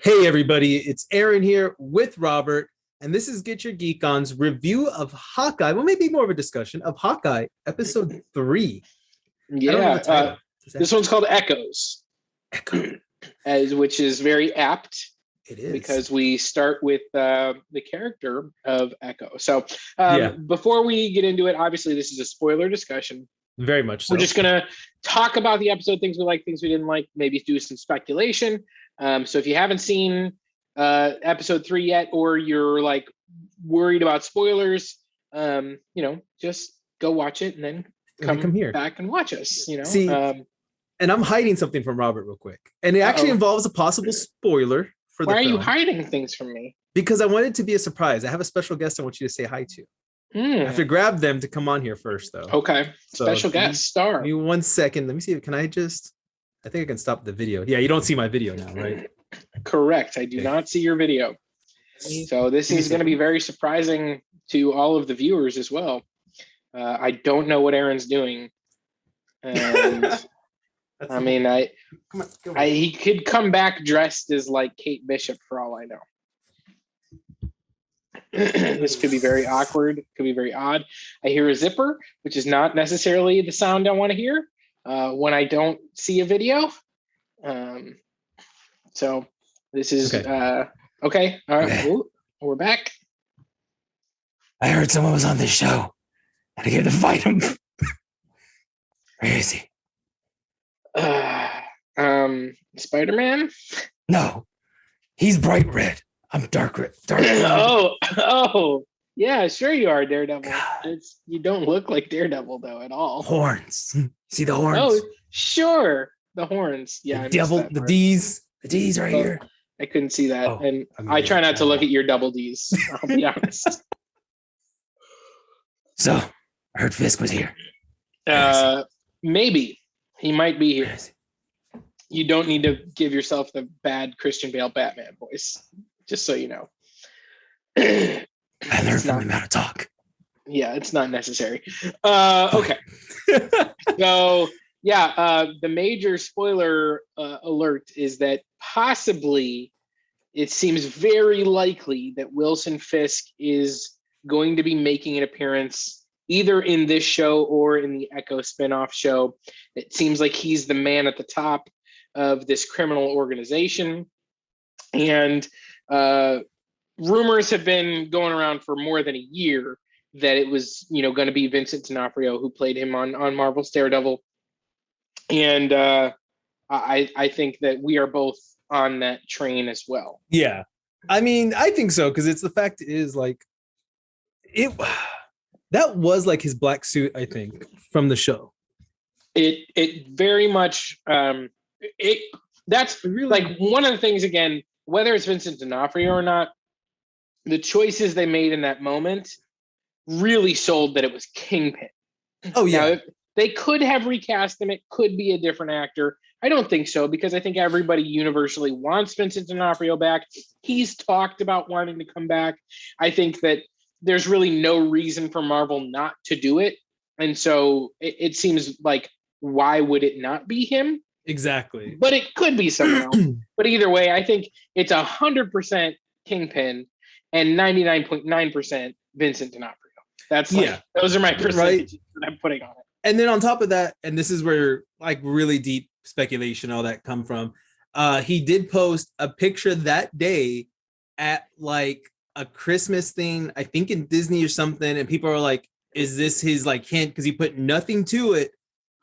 Hey everybody, it's Aaron here with Robert, and this is Get Your Geek On's review of Hawkeye. Well, maybe more of a discussion of Hawkeye episode 3. I don't know the title. This one's called Echoes. Echo. Which is very apt. It is. Because we start with the character of Echo. So before we get into it, obviously this is a spoiler discussion. Very much so. We're just going to talk about the episode, things we like, things we didn't like, maybe do some speculation. So if you haven't seen episode 3 yet, or you're like worried about spoilers, just go watch it and then come here back and watch us. See, and I'm hiding something from Robert real quick, and it actually involves a possible spoiler for the film. Why are you hiding things from me? Because I want it to be a surprise. I have a special guest I want you to say hi to. I have to grab them to come on here first, though. Okay. So special guest star. Give me 1 second. Let me see. Can I just? I think I can stop the video. Yeah, you don't see my video now, right? Correct. I do not see your video. So this is going to be very surprising to all of the viewers as well. I don't know what Aaron's doing, and I mean, he could come back dressed as like Kate Bishop for all I know. This could be very awkward. Could be very odd. I hear a zipper, which is not necessarily the sound I want to hear when I don't see a video. So this is okay. All right, Ooh, we're back. I heard someone was on this show, and I get to fight him. Where is he? Spider-Man? No, he's bright red. I'm dark red. Oh, yeah, sure you are, Daredevil. You don't look like Daredevil though at all. Horns. See the horns? Oh, sure, the horns. Yeah, the devil. The D's. The D's right here. I couldn't see that, and I try not to look at your double D's. I'll be honest. So, I heard Fisk was here. Maybe he might be here. You don't need to give yourself the bad Christian Bale Batman voice, just so you know. I learned from him how to talk. Yeah, it's not necessary. Okay. So, the major spoiler alert is that possibly it seems very likely that Wilson Fisk is going to be making an appearance either in this show or in the Echo spinoff show. It seems like he's the man at the top of this criminal organization. And rumors have been going around for more than a year that it was, going to be Vincent D'Onofrio who played him on Marvel's Daredevil. And I think that we are both on that train as well. Yeah. I mean, I think so, because it's the fact is like that was like his black suit, I think, from the show. It very much that's really like one of the things, again, whether it's Vincent D'Onofrio or not, the choices they made in that moment really sold that it was Kingpin. Oh yeah. Now, they could have recast him. It could be a different actor. I don't think so, because I think everybody universally wants Vincent D'Onofrio back. He's talked about wanting to come back. I think that there's really no reason for Marvel not to do it. And so it seems like, why would it not be him? Exactly. But it could be someone else. But either way, I think it's 100% Kingpin and 99.9% Vincent D'Onofrio. That's those are my percentages that I'm putting on it. And then on top of that, and this is where like really deep speculation, all that come from. He did post a picture that day at like a Christmas thing, I think in Disney or something. And people are like, is this his like hint? Because he put nothing to it.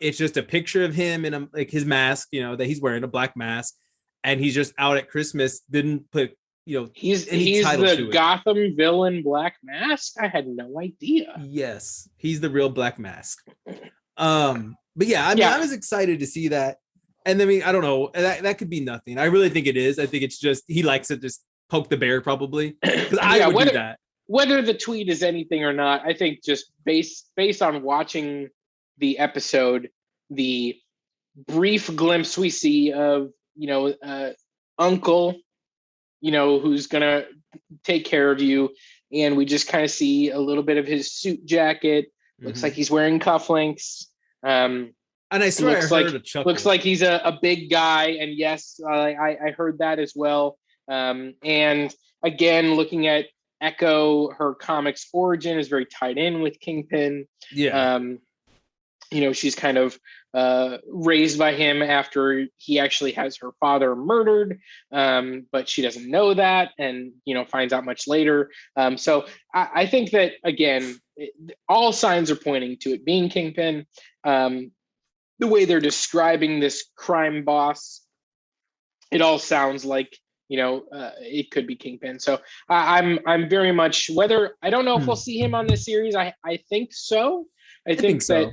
It's just a picture of him in like his mask, that he's wearing, a black mask. And he's just out at Christmas. Didn't put, he's the Gotham villain Black Mask. I had no idea. Yes, he's the real Black Mask. But yeah, I mean, I was excited to see that. And I mean, I don't know, that could be nothing. I really think it is. I think it's just he likes to just poke the bear, probably. Because I would do that. Whether the tweet is anything or not, I think just based on watching the episode, the brief glimpse we see of Uncle, who's gonna take care of you, and we just kind of see a little bit of his suit jacket. Looks like he's wearing cufflinks. And I swear looks like he's a big guy. And yes, I heard that as well. And again, looking at Echo, her comics origin is very tied in with Kingpin. Yeah. She's kind of raised by him after he actually has her father murdered, but she doesn't know that, and finds out much later. So I think that again, all signs are pointing to it being Kingpin. The way they're describing this crime boss, it all sounds like it could be Kingpin. So I'm very much, whether I don't know if we'll see him on this series. I think so. I think so.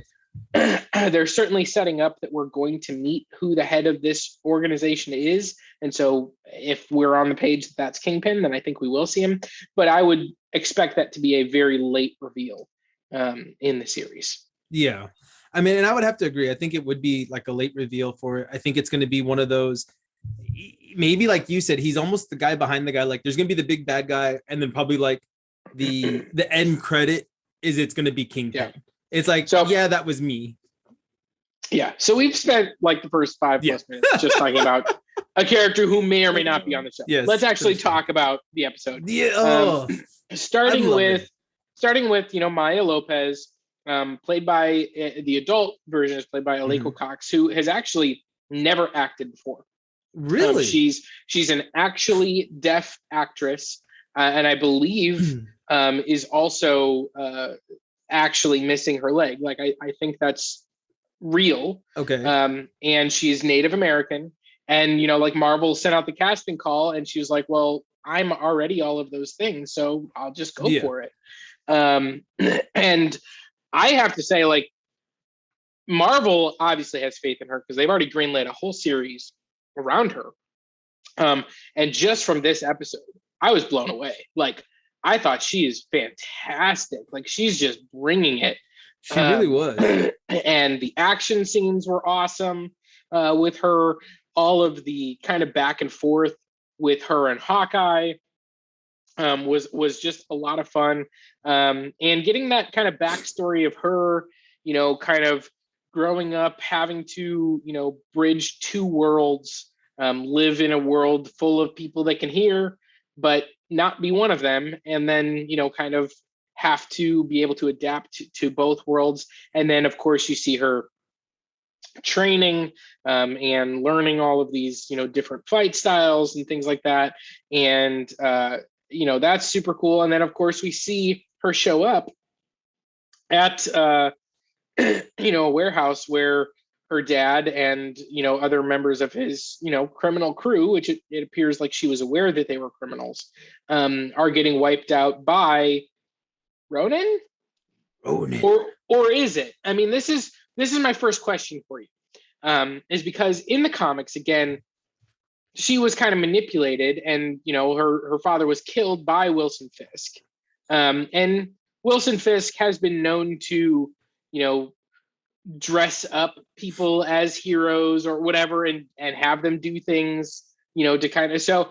That they're certainly setting up that we're going to meet who the head of this organization is. And so if we're on the page that's Kingpin, then I think we will see him. But I would expect that to be a very late reveal in the series. Yeah. I mean, and I would have to agree. I think it would be like a late reveal for it. I think it's going to be one of those, maybe like you said, he's almost the guy behind the guy. Like there's going to be the big bad guy, and then probably like the end credit is it's going to be Kingpin. Yeah. It's like, so, yeah, that was me. Yeah. So we've spent like the first 5+ minutes just talking about a character who may or may not be on the show. Yes, let's actually talk about the episode. Yeah. Starting with Maya Lopez, played by the adult version is played by Aleko Cox, who has actually never acted before. Really? She's an actually deaf actress, and I believe is also actually missing her leg. Like I think that's real. Okay. And she's Native American, and like Marvel sent out the casting call, and she was like, "Well, I'm already all of those things, so I'll just go for it." And I have to say, like, Marvel obviously has faith in her because they've already greenlit a whole series around her. And just from this episode, I was blown away. Like, I thought she is fantastic. Like, she's just bringing it. She really was. And the action scenes were awesome with her. All of the kind of back and forth with her and Hawkeye was just a lot of fun. And getting that kind of backstory of her, kind of growing up, having to, bridge two worlds, live in a world full of people that can hear, but not be one of them. And then, kind of have to be able to adapt to both worlds. And then, of course, you see her training and learning all of these, different fight styles and things like that. And, that's super cool. And then, of course, we see her show up at, a warehouse where her dad and, other members of his, criminal crew, which it appears like she was aware that they were criminals, are getting wiped out by Ronan? Or is it? I mean, this is my first question for you, is because in the comics, again, she was kind of manipulated, and her father was killed by Wilson Fisk, and Wilson Fisk has been known to dress up people as heroes or whatever, and have them do things to kind of, so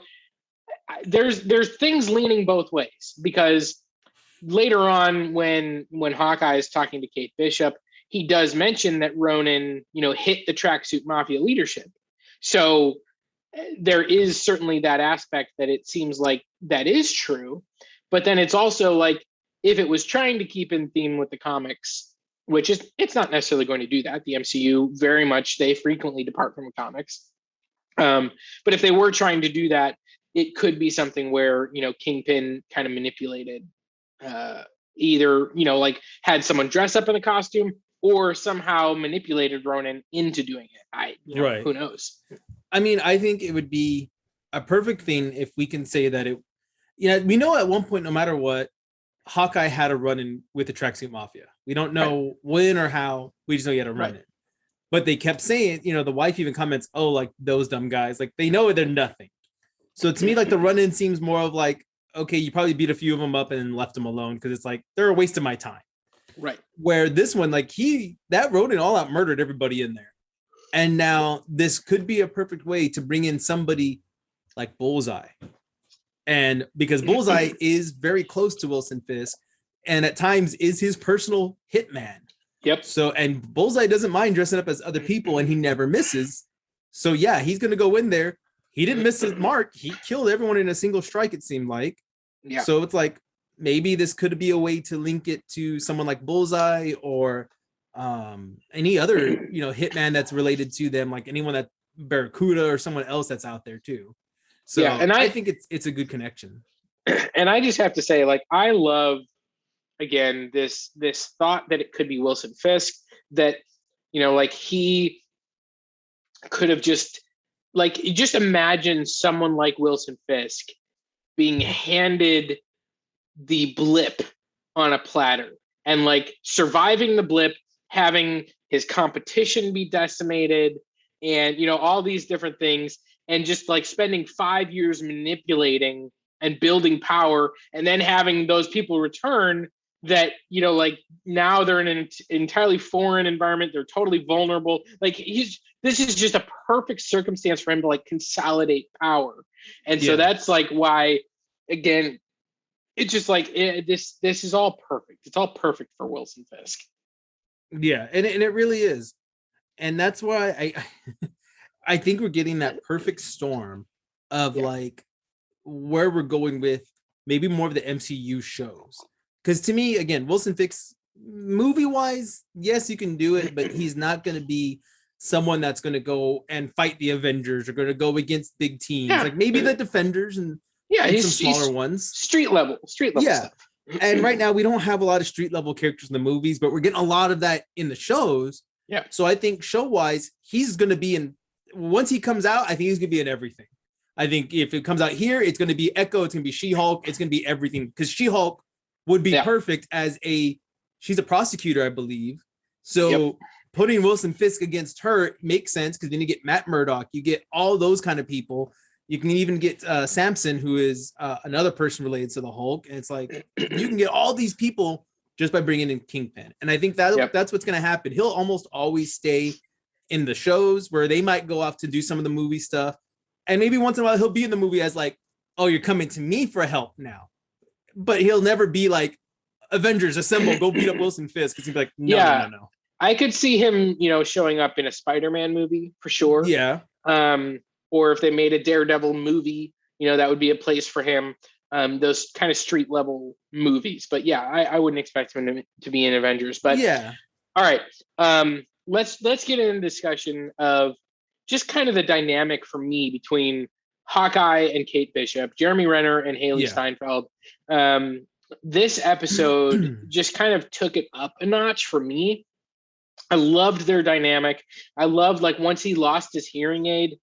there's things leaning both ways, because later on when Hawkeye is talking to Kate Bishop, he does mention that Ronan hit the Tracksuit Mafia leadership. So there is certainly that aspect that it seems like that is true. But then it's also like, if it was trying to keep in theme with the comics, which it's not necessarily going to do that. The MCU very much, they frequently depart from the comics. But if they were trying to do that, it could be something where, Kingpin kind of manipulated, either, like had someone dress up in a costume or somehow manipulated Ronan into doing it. Right. Who knows? I mean, I think it would be a perfect thing if we can say that we know at one point, no matter what, Hawkeye had a run-in with the Tracksuit Mafia. We don't know when or how. We just know he had a run-in. But they kept saying, the wife even comments, "Oh, like those dumb guys." Like they know they're nothing. So to me, like the run-in seems more of like, okay, you probably beat a few of them up and left them alone because it's like they're a waste of my time. Right. Where this one, like that Ronan all out murdered everybody in there. And now this could be a perfect way to bring in somebody like Bullseye. And because Bullseye is very close to Wilson Fisk and at times is his personal hitman. Yep. So, and Bullseye doesn't mind dressing up as other people and he never misses. So yeah, he's going to go in there, he didn't miss his mark. He killed everyone in a single strike, it seemed like. Yeah. So it's like maybe this could be a way to link it to someone like Bullseye or any other, hitman that's related to them, like anyone that Barracuda or someone else that's out there too. So Yeah, and I think it's a good connection. And I just have to say, like, I love, again, this thought that it could be Wilson Fisk, that, like, he could have just imagine someone like Wilson Fisk being handed the blip on a platter and like surviving the blip, having his competition be decimated, and all these different things, and just like spending 5 years manipulating and building power, and then having those people return that like now they're in an entirely foreign environment, they're totally vulnerable. Like this is just a perfect circumstance for him to like consolidate power. And so that's like why, again, it's just like this is all perfect. It's all perfect for Wilson Fisk. Yeah, and it really is. And that's why I think we're getting that perfect storm of like where we're going with maybe more of the MCU shows. Because to me, again, Wilson Fisk, movie-wise, yes, you can do it, but he's not going to be someone that's going to go and fight the Avengers or going to go against big teams. Yeah. Like maybe the Defenders and some smaller ones. Street level stuff. And right now we don't have a lot of street level characters in the movies, but we're getting a lot of that in the shows. Yeah. So I think show-wise, he's going to be in, once he comes out, I think he's going to be in everything. I think if it comes out here, it's going to be Echo, it's going to be She-Hulk, it's going to be everything. Because She-Hulk would be perfect as she's a prosecutor, I believe. So putting Wilson Fisk against her makes sense, because then you get Matt Murdock, you get all those kind of people. You can even get Samson, who is another person related to the Hulk. And it's like, you can get all these people just by bringing in Kingpin. And I think that's what's going to happen. He'll almost always stay in the shows where they might go off to do some of the movie stuff. And maybe once in a while, he'll be in the movie as like, oh, you're coming to me for help now. But he'll never be like, Avengers, assemble, go beat up Wilson Fisk. Because he'd be like, no. I could see him, showing up in a Spider-Man movie for sure. Yeah. Or if they made a Daredevil movie, that would be a place for him. Those kind of street level movies. But yeah, I wouldn't expect him to be in Avengers. But yeah. All right. Let's get into a discussion of just kind of the dynamic for me between Hawkeye and Kate Bishop, Jeremy Renner and Haley Steinfeld. This episode just kind of took it up a notch for me. I loved their dynamic. I loved, like, once he lost his hearing aid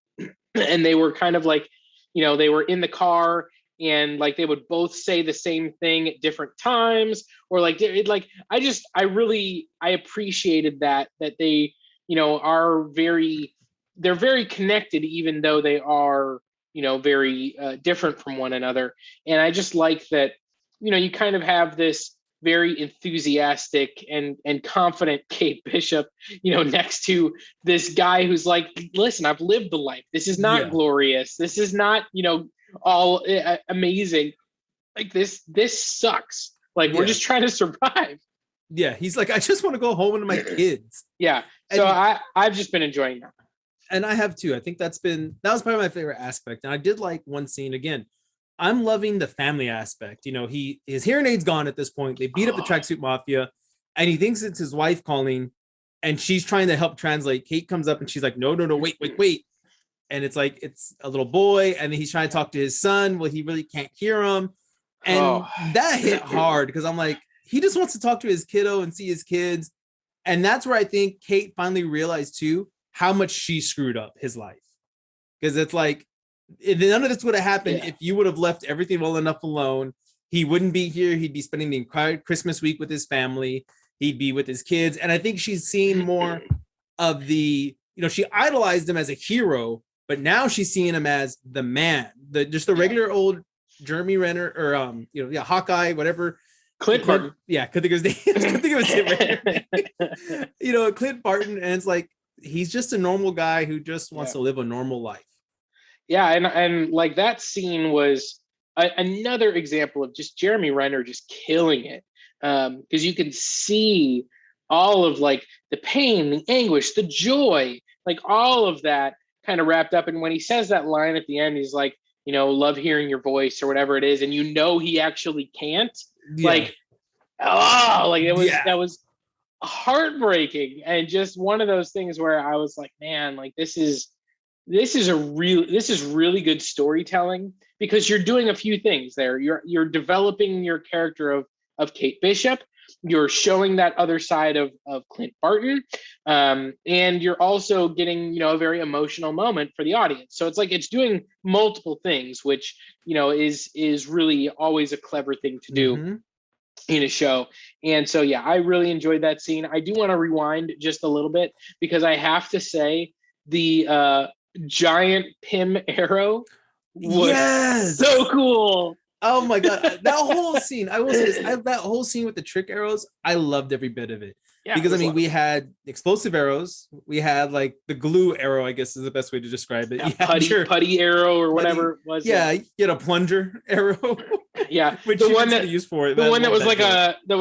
and they were kind of like, they were in the car and like they would both say the same thing at different times, or like I appreciated that they, they're very connected, even though they are, very different from one another. And I just like that, you kind of have this very enthusiastic and confident Kate Bishop, next to this guy who's like, listen, I've lived the life. This is not glorious. This is not, all amazing. Like this sucks. Like we're just trying to survive. Yeah. He's like, I just want to go home to my kids. Yeah. So I've just been enjoying that. And I have too. I think that was probably my favorite aspect. And I did like one scene again. I'm loving the family aspect. His hearing aid's gone at this point. They beat up the tracksuit mafia, and he thinks it's his wife calling, and she's trying to help translate. Kate comes up and she's like, no, wait. And it's like, it's a little boy. And then he's trying to talk to his son. Well, he really can't hear him. And that hit hard, because I'm like, he just wants to talk to his kiddo and see his kids. And that's where I think Kate finally realized too, how much she screwed up his life. Because it's like, none of this would have happened if you would have left everything well enough alone. He wouldn't be here. He'd be spending the entire Christmas week with his family. He'd be with his kids. And I think she's seen more of the, she idolized him as a hero, but now she's seeing him as the man, just the regular old Jeremy Renner or, Hawkeye, whatever. Clint Barton. Yeah, could think of his name. Could think of his name. Clint Barton. And it's like, he's just a normal guy who just wants to live a normal life. Yeah, and like that scene was another example of just Jeremy Renner just killing it, because you can see all of like the pain, the anguish, the joy, like all of that kind of wrapped up. And when he says that line at the end, he's like, love hearing your voice or whatever it is, and he actually can't. Yeah. Like, that was heartbreaking, and just one of those things where I was like, man, like this is really good storytelling, because you're doing a few things there. You're developing your character of Kate Bishop. You're showing that other side of Clint Barton, and you're also getting a very emotional moment for the audience. So it's like it's doing multiple things, which is really always a clever thing to do in a show. And so I really enjoyed that scene. I do want to rewind just a little bit, because I have to say the giant Pym arrow was so cool. Oh my god, that whole scene! I will say this: that whole scene with the trick arrows, I loved every bit of it. Yeah, because we had explosive arrows, we had like the glue arrow, I guess is the best way to describe it. Yeah, putty arrow or whatever it was. Yeah, you had a plunger arrow. Yeah, which the one that used for it. The one that was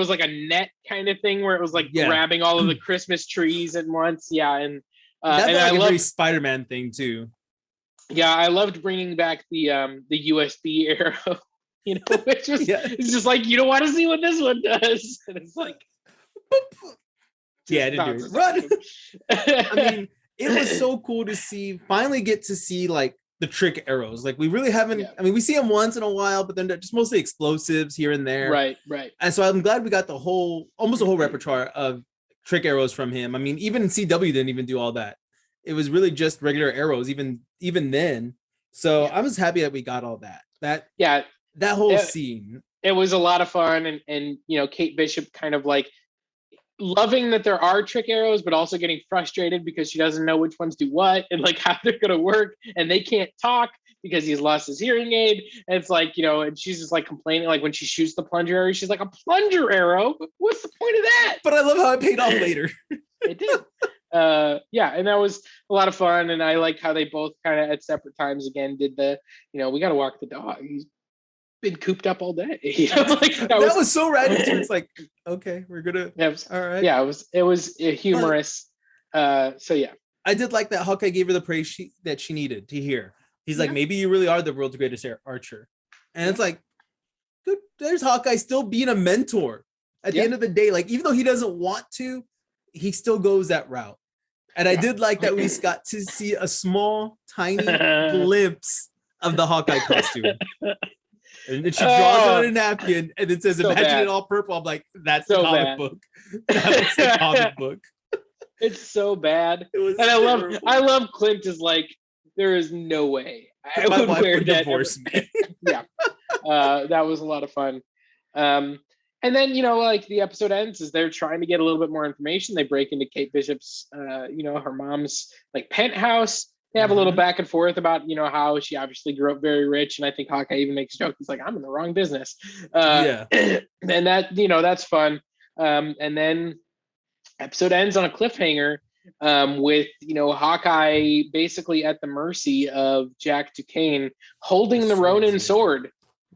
like a net kind of thing, where it was like grabbing all of the Christmas trees at once. Yeah, and that's like a very Spider-Man thing too. Yeah, I loved bringing back the USB arrow. Which was it's just like, you don't want to see what this one does, and it's like, I didn't do it. Run. I mean, it was so cool to finally get to see like the trick arrows. Like we really haven't. Yeah. I mean, we see them once in a while, but then they're just mostly explosives here and there. Right. And so I'm glad we got almost a whole repertoire of trick arrows from him. I mean, even CW didn't even do all that. It was really just regular arrows, even then. So I was happy that we got all that. That whole scene. It was a lot of fun, and Kate Bishop kind of like loving that there are trick arrows, but also getting frustrated because she doesn't know which ones do what and like how they're gonna work, and they can't talk because he's lost his hearing aid. And it's like, and she's just like complaining, like when she shoots the plunger arrow, she's like, a plunger arrow? What's the point of that? But I love how it paid off later. It did. And that was a lot of fun, and I like how they both kind of at separate times again did the, we got to walk the dog. He's been cooped up all day. That was so random. It's like, okay, we're gonna. All right. Yeah, it was humorous. So yeah, I did like that Hawkeye gave her the praise that she needed to hear. He's like, maybe you really are the world's greatest archer, and it's like, dude, there's Hawkeye still being a mentor. At the end of the day, like even though he doesn't want to, he still goes that route. And I did like that we got to see a small, tiny glimpse of the Hawkeye costume. And then she draws on a napkin and it says, imagine it all purple. I'm like, that's the comic book. That's the comic book. It's so bad. And I love Clint is like, there is no way I would wear that. Divorce me. Yeah. That was a lot of fun. And then, like the episode ends as they're trying to get a little bit more information. They break into Kate Bishop's, her mom's like penthouse. They have a little back and forth about, how she obviously grew up very rich. And I think Hawkeye even makes a joke. He's like, I'm in the wrong business. And that, that's fun. And then episode ends on a cliffhanger with, Hawkeye basically at the mercy of Jack Duquesne holding the Ronin sword.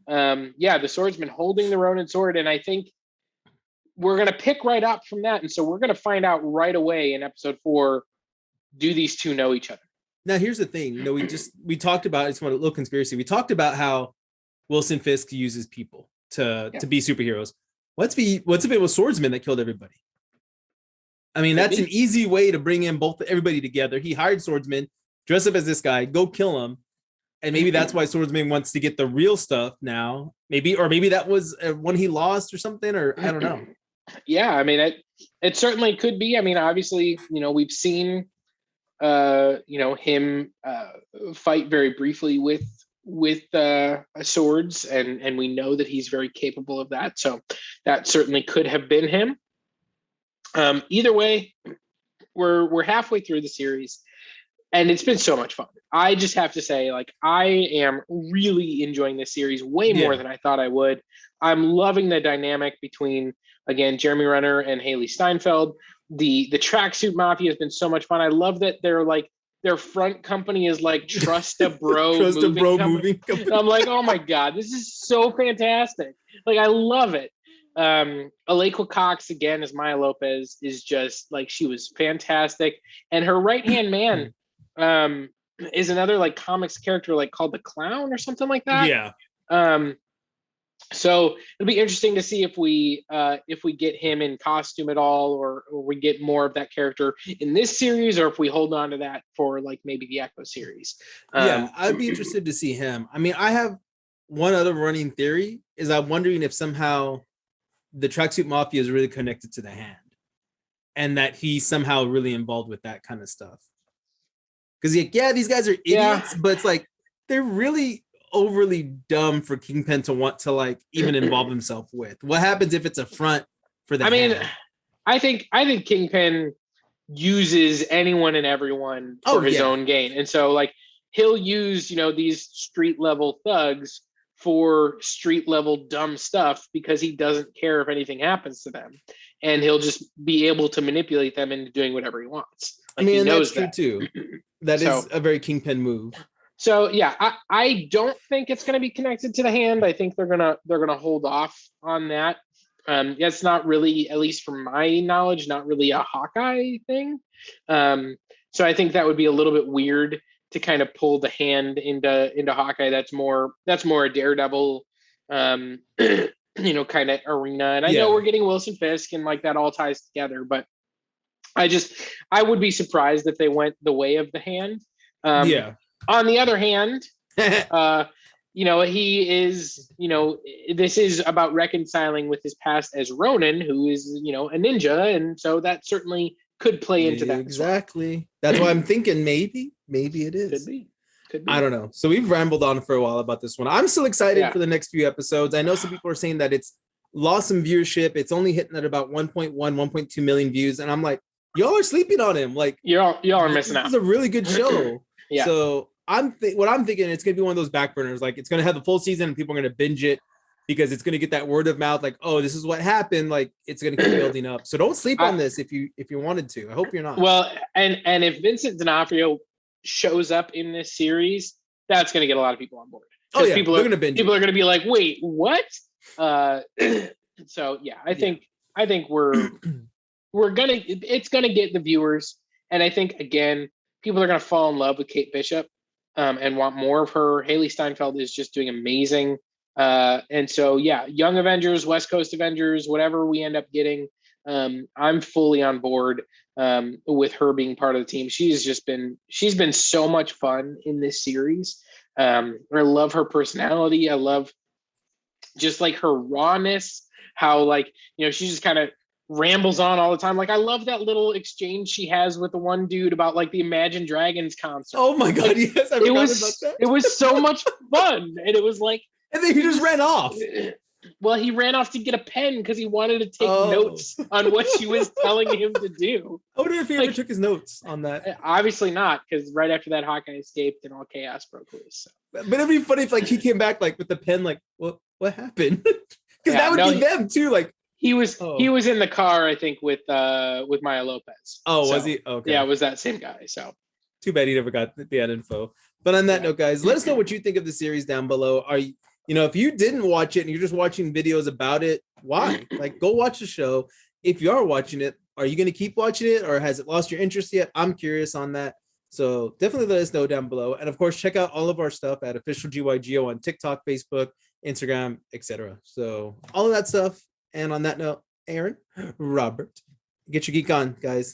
The swordsman holding the Ronin sword. And I think we're going to pick right up from that. And so we're going to find out right away in episode 4, do these two know each other? Now, here's the thing. We talked about, it's one a little conspiracy. We talked about how Wilson Fisk uses people to be superheroes. What's if it was swordsman that killed everybody? I mean, that's an easy way to bring in everybody together. He hired swordsman, dress up as this guy, go kill him. And maybe that's why swordsman wants to get the real stuff now. Maybe that was one he lost or something, or I don't know. Yeah, I mean, it certainly could be. I mean, obviously, we've seen him fight very briefly with swords, and we know that he's very capable of that. So that certainly could have been him. Either way, we're halfway through the series, and it's been so much fun. I just have to say, like, I am really enjoying this series way more than I thought I would. I'm loving the dynamic between, again, Jeremy Renner and Haley Steinfeld. The tracksuit mafia has been so much fun. I love that their front company is like Trust a Bro moving company. I'm like, oh my God, this is so fantastic. Like, I love it. Alaqua Cox again as Maya Lopez is just like, she was fantastic. And her right-hand man, is another like comics character like called the Clown or something like that. Yeah. So it'll be interesting to see if we get him in costume at all, or we get more of that character in this series, or if we hold on to that for like maybe the Echo series. Yeah, I'd be interested to see him. I mean, I have one other running theory is I'm wondering if somehow the Tracksuit Mafia is really connected to the Hand, and that he's somehow really involved with that kind of stuff. Because yeah, these guys are idiots, but it's like they're really overly dumb for Kingpin to want to like even involve himself with. What happens if it's a front for the Hand? I think Kingpin uses anyone and everyone for his own gain. And so like he'll use, these street level thugs for street level dumb stuff because he doesn't care if anything happens to them. And he'll just be able to manipulate them into doing whatever he wants. Like, I mean, that's true too. That is a very Kingpin move. So yeah, I don't think it's going to be connected to the Hand. I think they're gonna hold off on that. That's not really, at least from my knowledge, not really a Hawkeye thing. So I think that would be a little bit weird to kind of pull the Hand into Hawkeye. That's more a Daredevil, kind of arena. And I know we're getting Wilson Fisk and like that all ties together, but I would be surprised if they went the way of the Hand. On the other hand, he is, this is about reconciling with his past as Ronin, who is, a ninja. And so that certainly could play into that. Exactly. That's why I'm thinking maybe it is. Could be. I don't know. So we've rambled on for a while about this one. I'm still excited for the next few episodes. I know some people are saying that it's lost some viewership. It's only hitting at about 1.2 million views. And I'm like, y'all are sleeping on him. Like y'all are missing out. It's a really good show. So what I'm thinking, it's gonna be one of those back burners. Like it's gonna have the full season and people are gonna binge it because it's gonna get that word of mouth. Like, oh, this is what happened. Like it's gonna keep building up. So don't sleep on this if you wanted to. I hope you're not. Well, and if Vincent D'Onofrio shows up in this series, that's gonna get a lot of people on board. Oh yeah, people are gonna binge. People are gonna be like, wait, what? So yeah, I think it's gonna get the viewers, and I think again, people are gonna fall in love with Kate Bishop. And want more of her. Haley Steinfeld is just doing amazing. And so, Young Avengers, West Coast Avengers, whatever we end up getting, I'm fully on board with her being part of the team. She's been so much fun in this series. I love her personality. I love just like her rawness, how like, she just kind of rambles on all the time. Like I love that little exchange she has with the one dude about like the Imagine Dragons concert. Oh my god, yes, I forgot about that. It was so much fun, and it was like, and then he just ran off. Well, he ran off to get a pen because he wanted to take notes on what she was telling him to do. I wonder if he ever took his notes on that. Obviously not, because right after that, Hawkeye escaped and all chaos broke loose. So. But it'd be funny if like he came back like with the pen, like what happened? Because that would be them too, like. He was in the car, I think, with Maya Lopez. Oh, so, was he? Okay. Yeah, it was that same guy. So too bad he never got the info. But on that note, guys, let us know what you think of the series down below. Are you, if you didn't watch it and you're just watching videos about it, why? Like, go watch the show. If you are watching it, are you going to keep watching it, or has it lost your interest yet? I'm curious on that. So definitely let us know down below. And of course, check out all of our stuff at Official GYGO on TikTok, Facebook, Instagram, etc. So all of that stuff. And on that note, Aaron, Robert, get your geek on, guys.